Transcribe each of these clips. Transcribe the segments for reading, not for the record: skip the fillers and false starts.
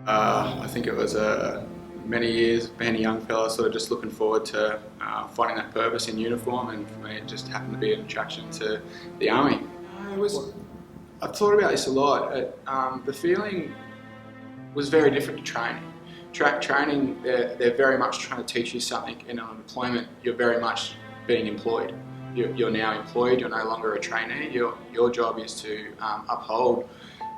I think it was many years, being a young fella, sort of just looking forward to finding that purpose in uniform, and for me it just happened to be an attraction to the army. I've thought about this a lot. The feeling was very different to training. Training, they're very much trying to teach you something, and on deployment you're very much being employed. You're now employed, you're no longer a trainee. Your job is to uphold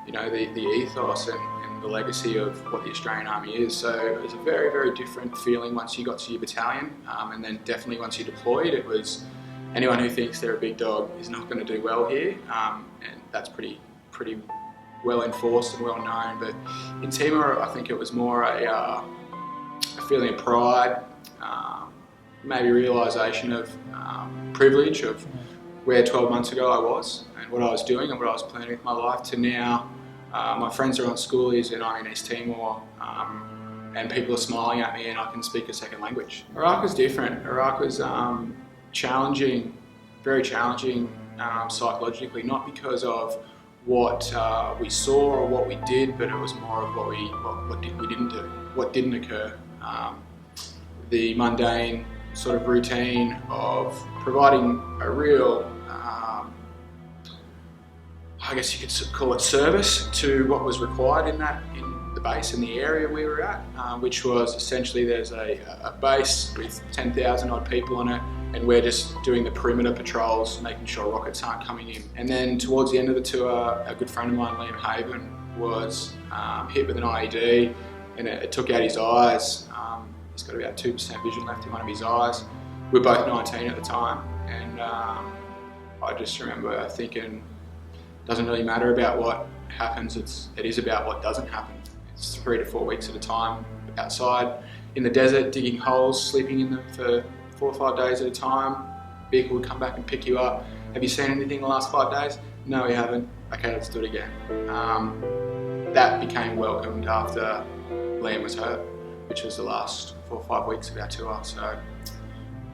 the ethos and the legacy of what the Australian Army is. So it was a very, very different feeling once you got to your battalion, and then definitely once you deployed. It was anyone who thinks they're a big dog is not going to do well here, and that's pretty well enforced and well known. But in Timor, I think it was more a feeling of pride, maybe realisation of privilege of where 12 months ago I was and what I was doing and what I was planning with my life, to now my friends are on schoolies and I'm in East Timor, and people are smiling at me and I can speak a second language. Iraq was different. Iraq was challenging, very challenging psychologically, not because of what we saw or what we did, but it was more of what we didn't do, what didn't occur. The mundane sort of routine of providing a real, I guess you could call it service to what was required in the base, in the area we were at, which was essentially there's a base with 10,000 odd people on it, and we're just doing the perimeter patrols, making sure rockets aren't coming in. And then towards the end of the tour, a good friend of mine, Liam Haven, was hit with an IED, and it took out his eyes. He's got about 2% vision left in one of his eyes. We were both 19 at the time, and I just remember thinking, it doesn't really matter about what happens, it is about what doesn't happen. It's 3 to 4 weeks at a time outside in the desert, digging holes, sleeping in them for 4 or 5 days at a time. Vehicle would come back and pick you up. Have you seen anything in the last 5 days? No, we haven't. Okay, let's do it again. That became welcomed after Liam was hurt, which was the last 4 or 5 weeks of our tour. So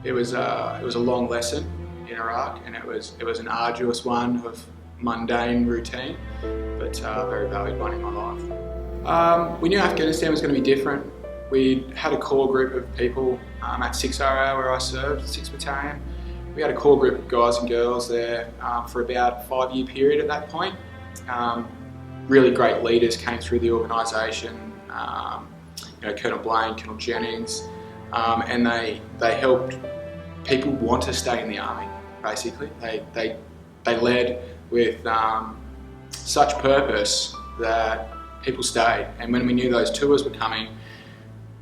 it was a long lesson in Iraq, and it was an arduous one of mundane routine, but a very valued one in my life. We knew Afghanistan was going to be different. We had a core group of people at 6RA where I served, 6th Battalion. We had a core group of guys and girls there for about a 5-year period at that point. Really great leaders came through the organisation, Colonel Blaine, Colonel Jennings, and they helped people want to stay in the army, basically. They led with such purpose that people stayed, and when we knew those tours were coming,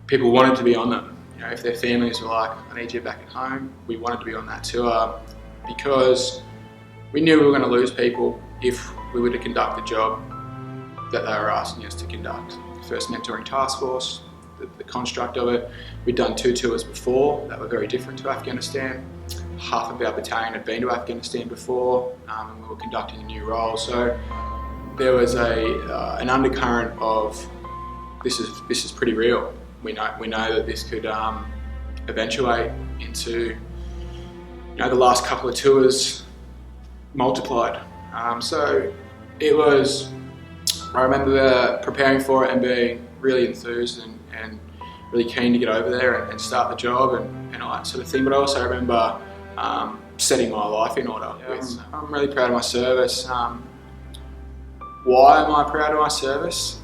people wanted to be on them. If their families were like, I need you back at home, we wanted to be on that tour because we knew we were going to lose people if we were to conduct the job that they were asking us to conduct. First mentoring task force, the construct of it. We'd done 2 tours before that were very different to Afghanistan. Half of our battalion had been to Afghanistan before, and we were conducting a new role. So there was an undercurrent of this is pretty real. We know that this could eventuate into the last couple of tours multiplied. So it was. I remember preparing for it and being really enthused and really keen to get over there and start the job and all that sort of thing. But I also remember setting my life in order. I'm really proud of my service. Why am I proud of my service?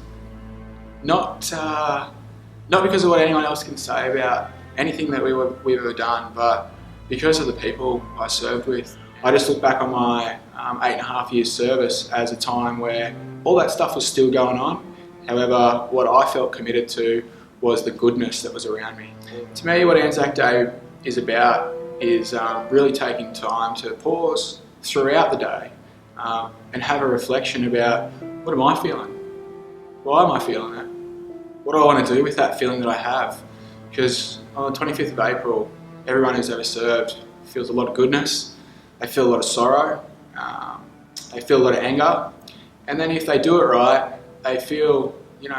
Not because of what anyone else can say about anything that we've ever done, but because of the people I served with. I just look back on my 8.5 years service as a time where all that stuff was still going on. However, what I felt committed to was the goodness that was around me. To me, what ANZAC Day is about is really taking time to pause throughout the day and have a reflection about, what am I feeling? Why am I feeling that? What do I want to do with that feeling that I have? Because on the 25th of April, everyone who's ever served feels a lot of goodness, they feel a lot of sorrow, they feel a lot of anger, and then if they do it right, they feel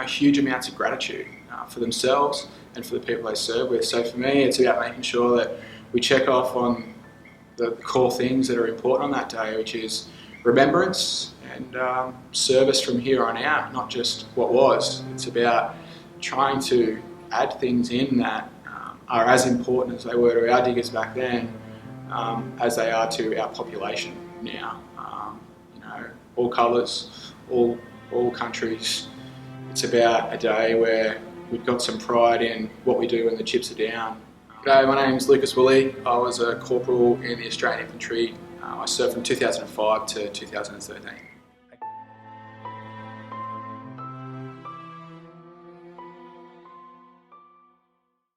huge amounts of gratitude for themselves and for the people they serve with. So for me, it's about making sure that we check off on the core things that are important on that day, which is remembrance and service from here on out, not just what was. It's about trying to add things in that are as important as they were to our diggers back then as they are to our population now. You know, all colours, all countries. It's about a day where we've got some pride in what we do when the chips are down. G'day, my name's Lukas Woolley. I was a corporal in the Australian Infantry. I served from 2005 to 2013.